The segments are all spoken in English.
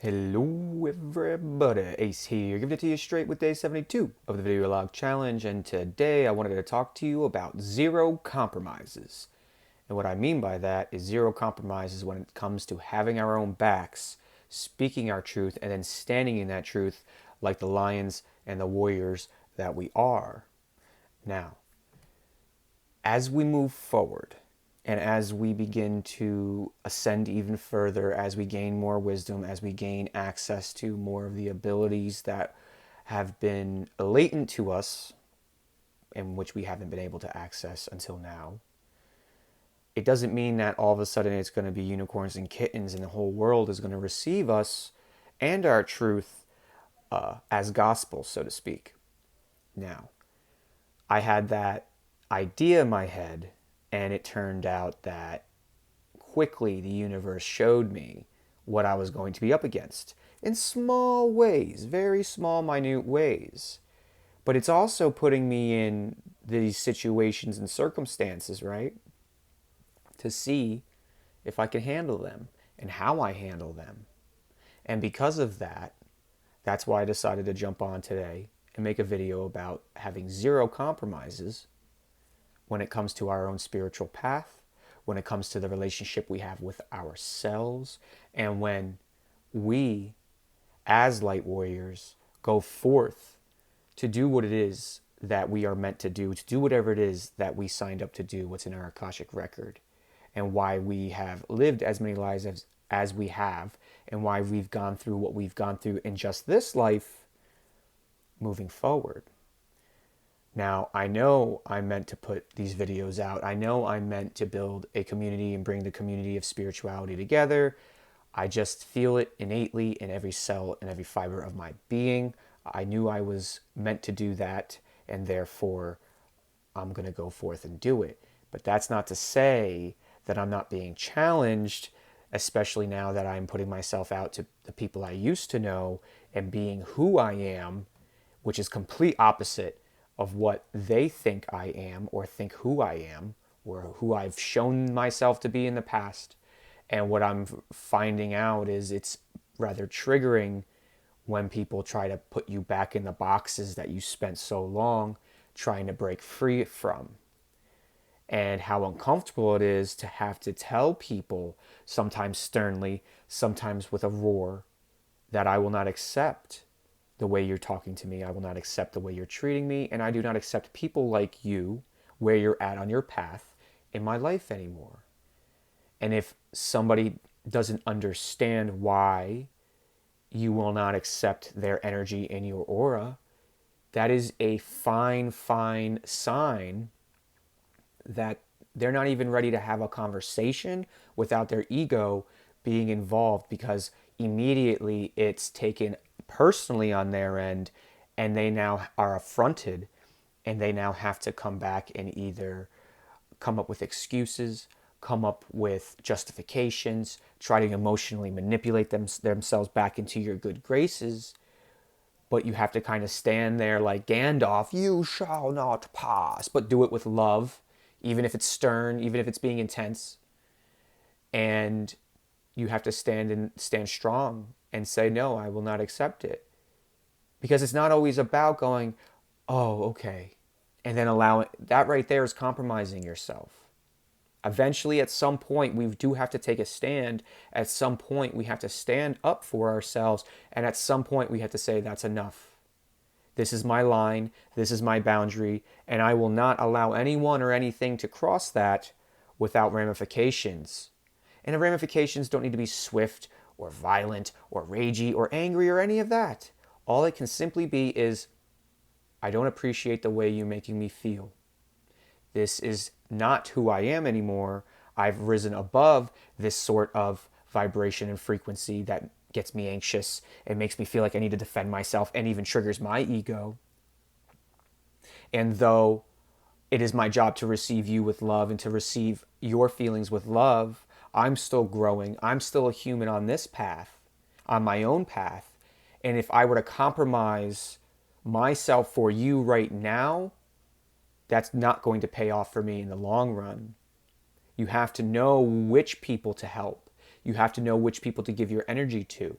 Hello everybody, Ace here, giving it to you straight with day 72 of the Video Log Challenge, and today I wanted to talk to you about zero compromises. And what I mean by that is zero compromises when it comes to having our own backs, speaking our truth, and then standing in that truth like the lions and the warriors that we are. Now, as we move forward, and as we begin to ascend even further, as we gain more wisdom, as we gain access to more of the abilities that have been latent to us and which we haven't been able to access until now, it doesn't mean that all of a sudden it's going to be unicorns and kittens and the whole world is going to receive us and our truth as gospel, so to speak. Now, I had that idea in my head, and it turned out that quickly the universe showed me what I was going to be up against in small ways, very small, minute ways. But it's also putting me in these situations and circumstances, right? To see if I can handle them and how I handle them. And because of that, that's why I decided to jump on today and make a video about having zero compromises when it comes to our own spiritual path, when it comes to the relationship we have with ourselves, and when we, as light warriors, go forth to do what it is that we are meant to do whatever it is that we signed up to do, what's in our Akashic record, and why we have lived as many lives as we have, and why we've gone through what we've gone through in just this life moving forward. Now, I know I'm meant to put these videos out. I know I'm meant to build a community and bring the community of spirituality together. I just feel it innately in every cell and every fiber of my being. I knew I was meant to do that, and therefore I'm going to go forth and do it. But that's not to say that I'm not being challenged, especially now that I'm putting myself out to the people I used to know and being who I am, which is complete opposite of what they think I am or think who I am or who I've shown myself to be in the past. And what I'm finding out is it's rather triggering when people try to put you back in the boxes that you spent so long trying to break free from. And how uncomfortable it is to have to tell people, sometimes sternly, sometimes with a roar, that I will not accept the way you're talking to me. I will not accept the way you're treating me. And I do not accept people like you, where you're at on your path, in my life anymore. And if somebody doesn't understand why you will not accept their energy in your aura, that is a fine, fine sign that they're not even ready to have a conversation without their ego being involved, because immediately it's taken personally on their end and they now are affronted and they now have to come back and either come up with excuses, come up with justifications, try to emotionally manipulate themselves back into your good graces. But you have to kind of stand there like Gandalf, you shall not pass, but do it with love, even if it's stern, even if it's being intense. And you have to stand strong and say, no, I will not accept it. Because it's not always about going, oh, okay. And then allowing that right there is compromising yourself. Eventually, at some point, we do have to take a stand. At some point, we have to stand up for ourselves. And at some point, we have to say, that's enough. This is my line. This is my boundary. And I will not allow anyone or anything to cross that without ramifications. And the ramifications don't need to be swift or violent or ragey or angry or any of that. All it can simply be is, I don't appreciate the way you're making me feel. This is not who I am anymore. I've risen above this sort of vibration and frequency that gets me anxious and makes me feel like I need to defend myself and even triggers my ego. And though it is my job to receive you with love and to receive your feelings with love, I'm still growing. I'm still a human on this path, on my own path. And if I were to compromise myself for you right now, that's not going to pay off for me in the long run. You have to know which people to help. You have to know which people to give your energy to.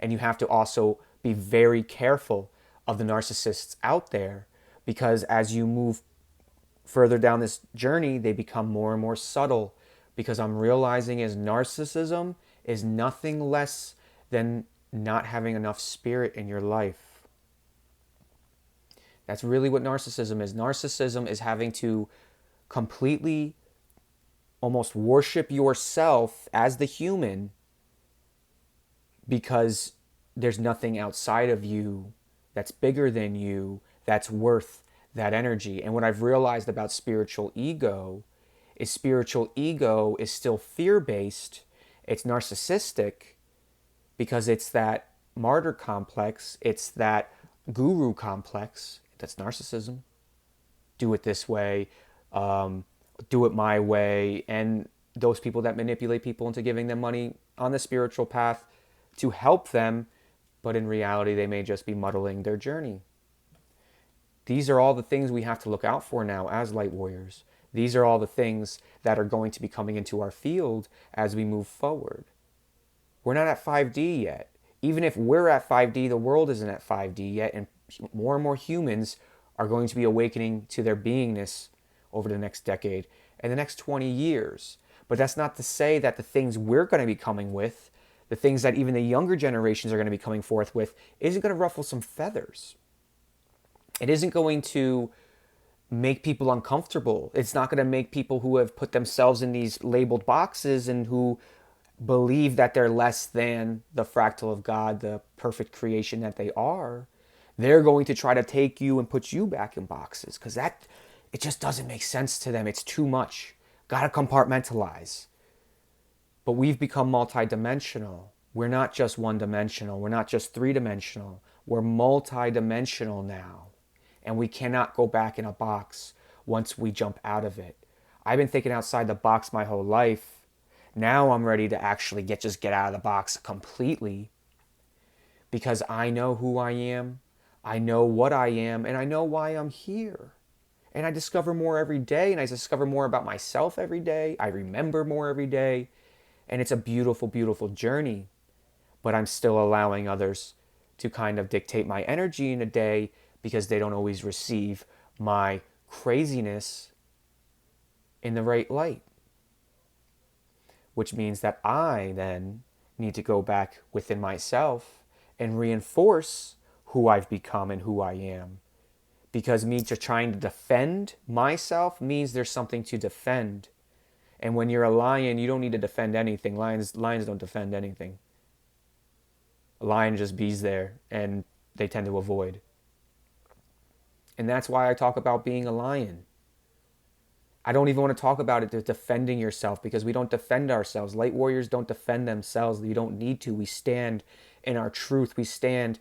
And you have to also be very careful of the narcissists out there, because as you move further down this journey, they become more and more subtle, because I'm realizing is narcissism is nothing less than not having enough spirit in your life. That's really what narcissism is. Narcissism is having to completely almost worship yourself as the human, because there's nothing outside of you that's bigger than you that's worth that energy. And what I've realized about spiritual ego is still fear-based. It's narcissistic because it's that martyr complex, it's that guru complex. That's narcissism. Do it this way, do it my way. And those people that manipulate people into giving them money on the spiritual path to help them, but in reality, they may just be muddling their journey. These are all the things we have to look out for now as light warriors. These are all the things that are going to be coming into our field as we move forward. We're not at 5D yet. Even if we're at 5D, the world isn't at 5D yet, and more and more humans are going to be awakening to their beingness over the next decade and the next 20 years. But that's not to say that the things we're going to be coming with, the things that even the younger generations are going to be coming forth with, isn't going to ruffle some feathers. It isn't going to make people uncomfortable. It's not going to make people who have put themselves in these labeled boxes and who believe that they're less than the fractal of God, the perfect creation that they are. They're going to try to take you and put you back in boxes, because it just doesn't make sense to them. It's too much. Got to compartmentalize. But we've become multidimensional. We're not just one-dimensional. We're not just three-dimensional. We're multidimensional now. And we cannot go back in a box once we jump out of it. I've been thinking outside the box my whole life. Now I'm ready to actually get out of the box completely, because I know who I am, I know what I am, and I know why I'm here. And I discover more every day, and I discover more about myself every day. I remember more every day, and it's a beautiful, beautiful journey. But I'm still allowing others to kind of dictate my energy in a day, because they don't always receive my craziness in the right light. Which means that I then need to go back within myself and reinforce who I've become and who I am. Because me just trying to defend myself means there's something to defend. And when you're a lion, you don't need to defend anything. Lions don't defend anything. A lion just bees there, and they tend to avoid. And that's why I talk about being a lion. I don't even want to talk about it, defending yourself, because we don't defend ourselves. Light warriors don't defend themselves. You don't need to. We stand in our truth. We stand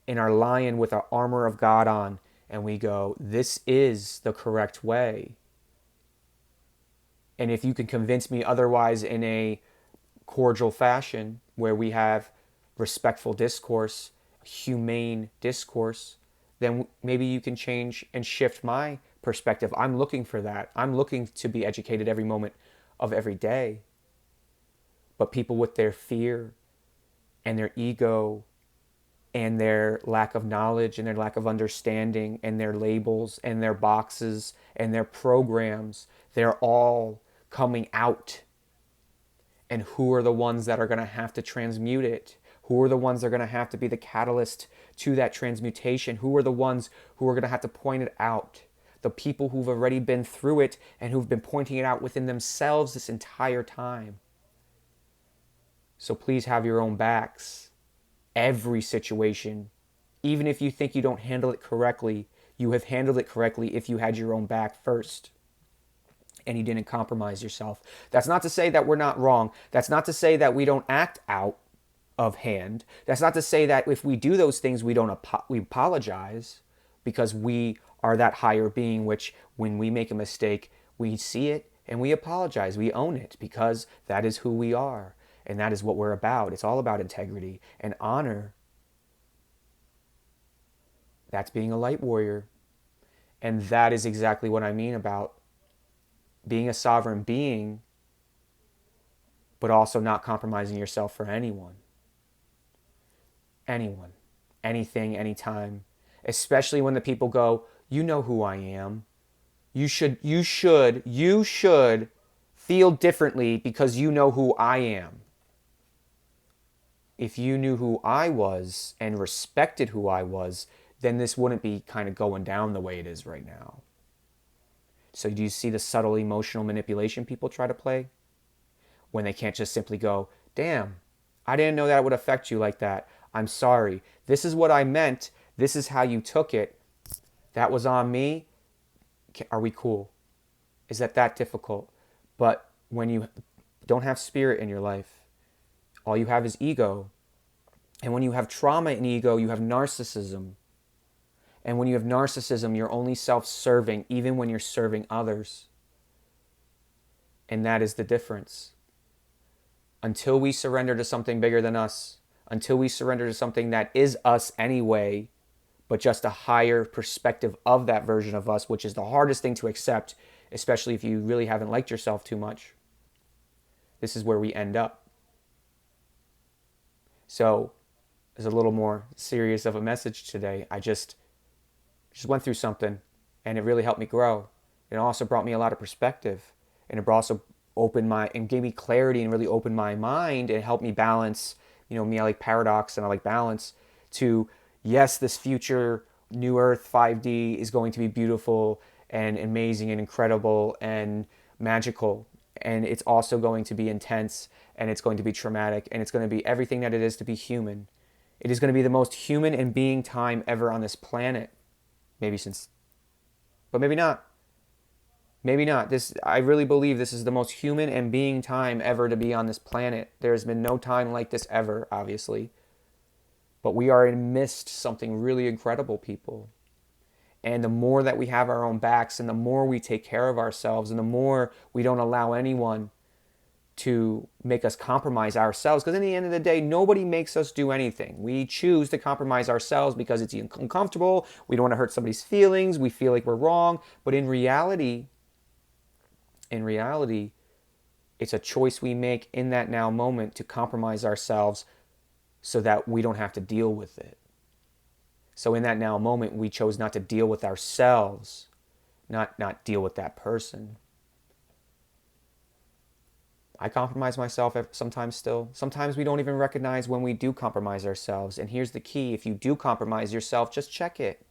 in our lion with our armor of God on, and we go, this is the correct way. And if you can convince me otherwise in a cordial fashion, where we have respectful discourse, humane discourse, then maybe you can change and shift my perspective. I'm looking for that. I'm looking to be educated every moment of every day. But people with their fear and their ego and their lack of knowledge and their lack of understanding and their labels and their boxes and their programs, they're all coming out. And who are the ones that are going to have to transmute it? Who are the ones that are going to have to be the catalyst to that transmutation? Who are the ones who are going to have to point it out? The people who've already been through it and who've been pointing it out within themselves this entire time. So please have your own backs. Every situation, even if you think you don't handle it correctly, you have handled it correctly if you had your own back first and you didn't compromise yourself. That's not to say that we're not wrong. That's not to say that we don't act out of hand. That's not to say that if we do those things, we apologize, because we are that higher being, which when we make a mistake, we see it and we apologize. We own it, because that is who we are. And that is what we're about. It's all about integrity and honor. That's being a light warrior. And that is exactly what I mean about being a sovereign being, but also not compromising yourself for anyone. anyone, anything, anytime, especially when the people go, you know who I am. You should feel differently because you know who I am. If you knew who I was and respected who I was, then this wouldn't be kind of going down the way it is right now. So do you see the subtle emotional manipulation people try to play? When they can't just simply go, damn, I didn't know that would affect you like that. I'm sorry. This is what I meant. This is how you took it. That was on me. Are we cool? Is that difficult? But when you don't have spirit in your life, all you have is ego. And when you have trauma in ego, you have narcissism. And when you have narcissism, you're only self-serving, even when you're serving others. And that is the difference. Until we surrender to something bigger than us, until we surrender to something that is us anyway, but just a higher perspective of that version of us, which is the hardest thing to accept, especially if you really haven't liked yourself too much. This is where we end up. So, there's a little more serious of a message today. I just went through something, and it really helped me grow. It also brought me a lot of perspective, and it also gave me clarity and really opened my mind and helped me balance. You know, me, I like paradox and I like balance to, yes, this future new earth 5D is going to be beautiful and amazing and incredible and magical. And it's also going to be intense, and it's going to be traumatic, and it's going to be everything that it is to be human. It is going to be the most human and being time ever on this planet. But maybe not. Maybe not. I really believe this is the most human and being time ever to be on this planet. There's been no time like this ever, obviously. But we are amidst something really incredible, people. And the more that we have our own backs, and the more we take care of ourselves, and the more we don't allow anyone to make us compromise ourselves, because in the end of the day, nobody makes us do anything. We choose to compromise ourselves because it's uncomfortable. We don't want to hurt somebody's feelings. We feel like we're wrong. But in reality, it's a choice we make in that now moment to compromise ourselves so that we don't have to deal with it. So in that now moment, we chose not to deal with ourselves, not deal with that person. I compromise myself sometimes still. Sometimes we don't even recognize when we do compromise ourselves. And here's the key. If you do compromise yourself, just check it.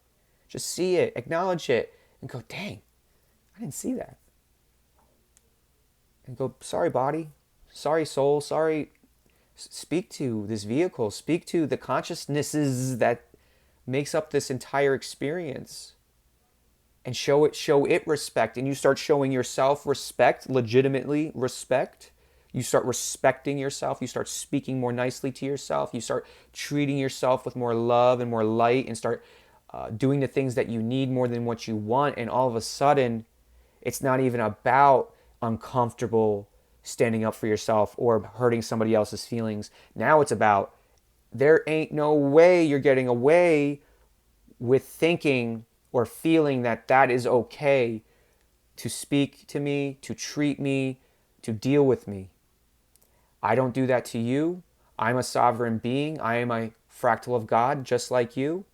Just see it, acknowledge it, and go, dang, I didn't see that. And go, sorry, body. Sorry, soul. Sorry. Speak to this vehicle. Speak to the consciousnesses that makes up this entire experience. And show it respect. And you start showing yourself respect, legitimately respect. You start respecting yourself. You start speaking more nicely to yourself. You start treating yourself with more love and more light, and start doing the things that you need more than what you want. And all of a sudden, it's not even about uncomfortable standing up for yourself or hurting somebody else's feelings. Now it's about, there ain't no way you're getting away with thinking or feeling that is okay to speak to me, to treat me, to deal with me. I don't do that to you. I'm a sovereign being. I am a fractal of God, just like you.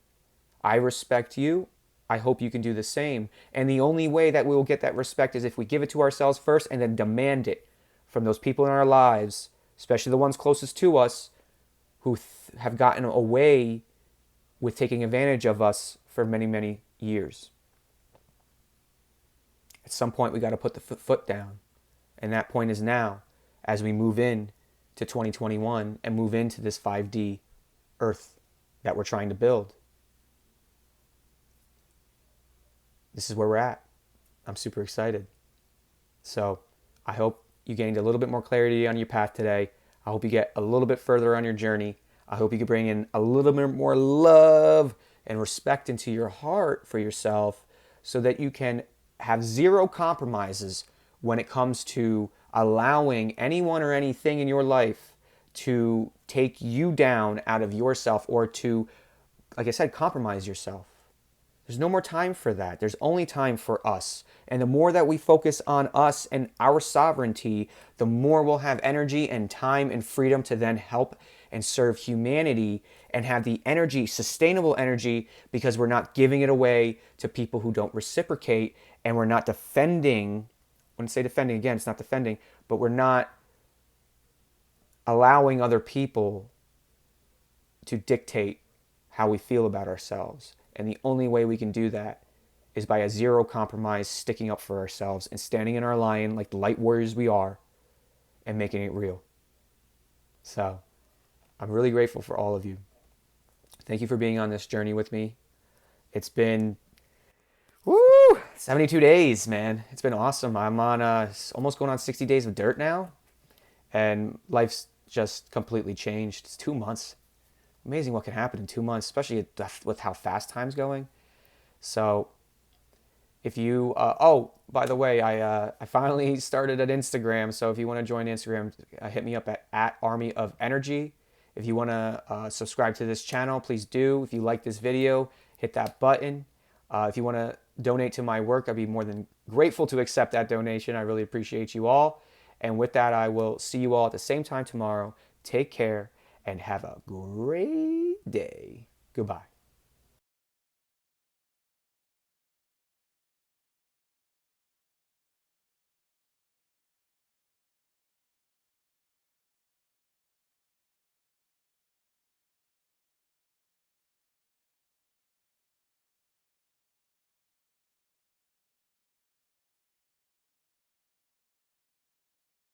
I respect you. I hope you can do the same. And the only way that we will get that respect is if we give it to ourselves first and then demand it from those people in our lives, especially the ones closest to us, who have gotten away with taking advantage of us for many, many years. At some point, we got to put the foot down. And that point is now, as we move in to 2021 and move into this 5D Earth that we're trying to build. This is where we're at. I'm super excited. So I hope you gained a little bit more clarity on your path today. I hope you get a little bit further on your journey. I hope you can bring in a little bit more love and respect into your heart for yourself, so that you can have zero compromises when it comes to allowing anyone or anything in your life to take you down out of yourself, or to, like I said, compromise yourself. There's no more time for that. There's only time for us. And the more that we focus on us and our sovereignty, the more we'll have energy and time and freedom to then help and serve humanity and have the energy, sustainable energy, because we're not giving it away to people who don't reciprocate, and we're not defending. When I say defending, again, it's not defending, but we're not allowing other people to dictate how we feel about ourselves. And the only way we can do that is by a zero compromise, sticking up for ourselves and standing in our lion like the light warriors we are and making it real. So I'm really grateful for all of you. Thank you for being on this journey with me. It's been 72 days, man. It's been awesome. I'm on almost going on 60 days of dirt now, and life's just completely changed. It's 2 months. Amazing what can happen in 2 months, especially with how fast time's going. So if you, by the way, I finally started an Instagram. So if you want to join Instagram, hit me up at Army of Energy. If you want to subscribe to this channel, please do. If you like this video, hit that button. If you want to donate to my work, I'd be more than grateful to accept that donation. I really appreciate you all. And with that, I will see you all at the same time tomorrow. Take care and have a great day. Goodbye.